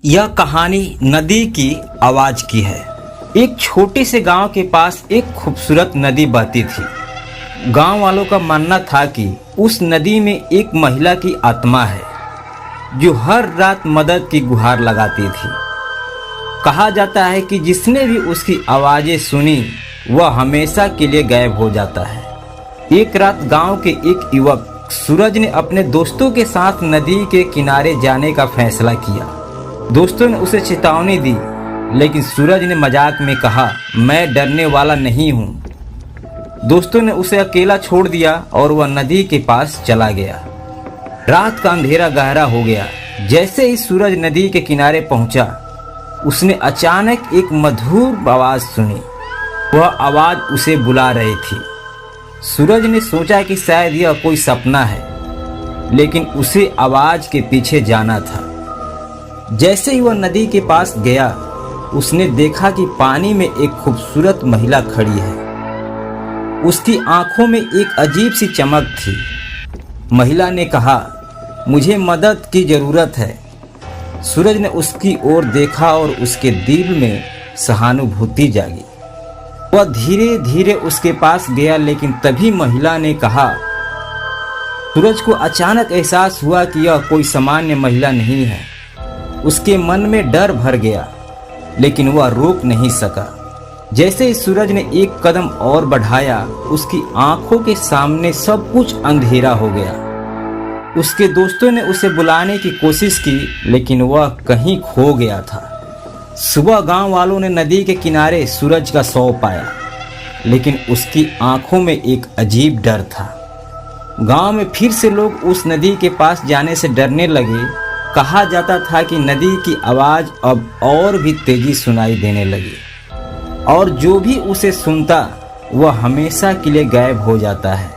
यह कहानी नदी की आवाज की है। एक छोटे से गांव के पास एक खूबसूरत नदी बहती थी। गांव वालों का मानना था कि उस नदी में एक महिला की आत्मा है जो हर रात मदद की गुहार लगाती थी। कहा जाता है कि जिसने भी उसकी आवाज़ें सुनी वह हमेशा के लिए गायब हो जाता है। एक रात गांव के एक युवक सूरज ने अपने दोस्तों के साथ नदी के किनारे जाने का फैसला किया। दोस्तों ने उसे चेतावनी दी, लेकिन सूरज ने मजाक में कहा, मैं डरने वाला नहीं हूँ। दोस्तों ने उसे अकेला छोड़ दिया और वह नदी के पास चला गया। रात का अंधेरा गहरा हो गया। जैसे ही सूरज नदी के किनारे पहुंचा, उसने अचानक एक मधुर आवाज सुनी। वह आवाज उसे बुला रही थी। सूरज ने सोचा कि शायद यह कोई सपना है, लेकिन उसे आवाज के पीछे जाना था। जैसे ही वह नदी के पास गया, उसने देखा कि पानी में एक खूबसूरत महिला खड़ी है। उसकी आंखों में एक अजीब सी चमक थी। महिला ने कहा, मुझे मदद की ज़रूरत है। सूरज ने उसकी ओर देखा और उसके दिल में सहानुभूति जागी। वह धीरे धीरे उसके पास गया, लेकिन तभी महिला ने कहा। सूरज को अचानक एहसास हुआ कि यह कोई सामान्य महिला नहीं है। उसके मन में डर भर गया, लेकिन वह रोक नहीं सका। जैसे ही सूरज ने एक कदम और बढ़ाया, उसकी आंखों के सामने सब कुछ अंधेरा हो गया। उसके दोस्तों ने उसे बुलाने की कोशिश की, लेकिन वह कहीं खो गया था। सुबह गांव वालों ने नदी के किनारे सूरज का शव पाया, लेकिन उसकी आंखों में एक अजीब डर था। गांव में फिर से लोग उस नदी के पास जाने से डरने लगे। कहा जाता था कि नदी की आवाज़ अब और भी तेजी सुनाई देने लगी, और जो भी उसे सुनता वह हमेशा के लिए गायब हो जाता है।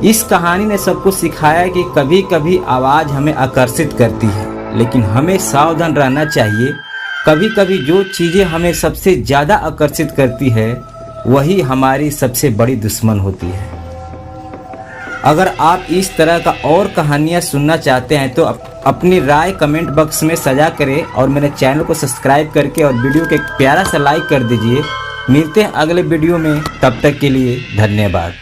इस कहानी ने सबको सिखाया कि कभी कभी आवाज़ हमें आकर्षित करती है, लेकिन हमें सावधान रहना चाहिए। कभी कभी जो चीज़ें हमें सबसे ज़्यादा आकर्षित करती है, वही हमारी सबसे बड़ी दुश्मन होती है। अगर आप इस तरह का और कहानियाँ सुनना चाहते हैं तो अपनी राय कमेंट बॉक्स में सजा करें और मेरे चैनल को सब्सक्राइब करके और वीडियो को एक प्यारा सा लाइक कर दीजिए। मिलते हैं अगले वीडियो में, तब तक के लिए धन्यवाद।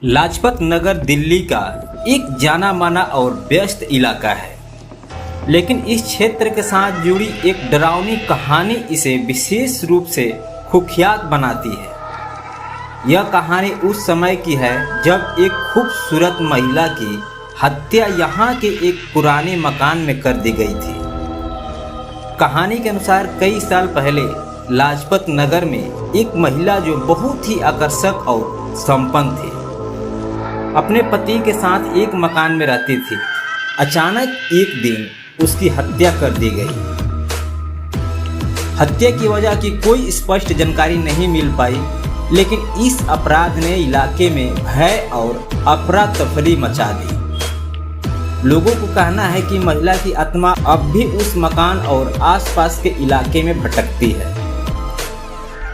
लाजपत नगर दिल्ली का एक जाना माना और व्यस्त इलाका है, लेकिन इस क्षेत्र के साथ जुड़ी एक डरावनी कहानी इसे विशेष रूप से कुख्यात बनाती है। यह कहानी उस समय की है जब एक खूबसूरत महिला की हत्या यहाँ के एक पुराने मकान में कर दी गई थी। कहानी के अनुसार कई साल पहले लाजपत नगर में एक महिला जो बहुत ही आकर्षक और संपन्न थी, अपने पति के साथ एक मकान में रहती थी। अचानक एक दिन उसकी हत्या कर दी गई। हत्या की वजह की कोई स्पष्ट जानकारी नहीं मिल पाई, लेकिन इस अपराध ने इलाके में भय और अफरा तफरी मचा दी। लोगों को कहना है कि महिला की आत्मा अब भी उस मकान और आसपास के इलाके में भटकती है।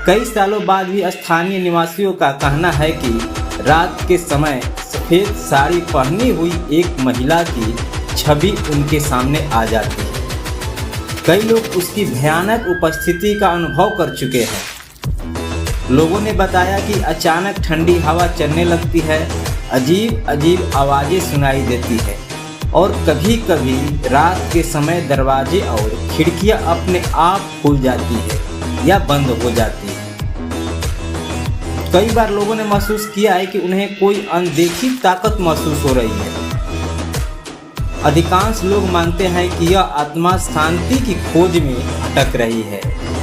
कई सालों बाद भी स्थानीय निवासियों का कहना है कि रात के समय सफेद साड़ी पहनी हुई एक महिला की छवि उनके सामने आ जाती है। कई लोग उसकी भयानक उपस्थिति का अनुभव कर चुके हैं। लोगों ने बताया कि अचानक ठंडी हवा चलने लगती है, अजीब अजीब आवाज़ें सुनाई देती है, और कभी कभी रात के समय दरवाजे और खिड़कियां अपने आप खुल जाती है या बंद हो जाती है। कई बार लोगों ने महसूस किया है कि उन्हें कोई अनदेखी ताकत महसूस हो रही है। अधिकांश लोग मानते हैं कि यह आत्मा शांति की खोज में भटक रही है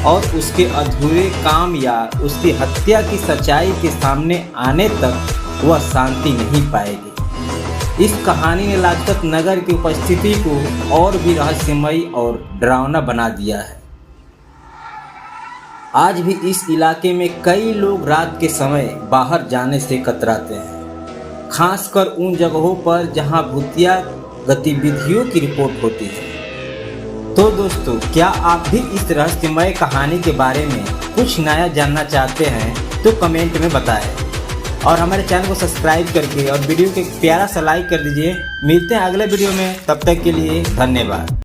और उसके अधूरे काम या उसकी हत्या की सच्चाई के सामने आने तक वह शांति नहीं पाएगी। इस कहानी ने लाजपत नगर की उपस्थिति को और भी रहस्यमयी और डरावना बना दिया है। आज भी इस इलाके में कई लोग रात के समय बाहर जाने से कतराते हैं, खासकर उन जगहों पर जहां भूतिया गतिविधियों की रिपोर्ट होती है। तो दोस्तों, क्या आप भी इस रहस्यमय कहानी के बारे में कुछ नया जानना चाहते हैं तो कमेंट में बताएं। और हमारे चैनल को सब्सक्राइब करके और वीडियो को एक प्यारा सा लाइक कर दीजिए। मिलते हैं अगले वीडियो में, तब तक के लिए धन्यवाद।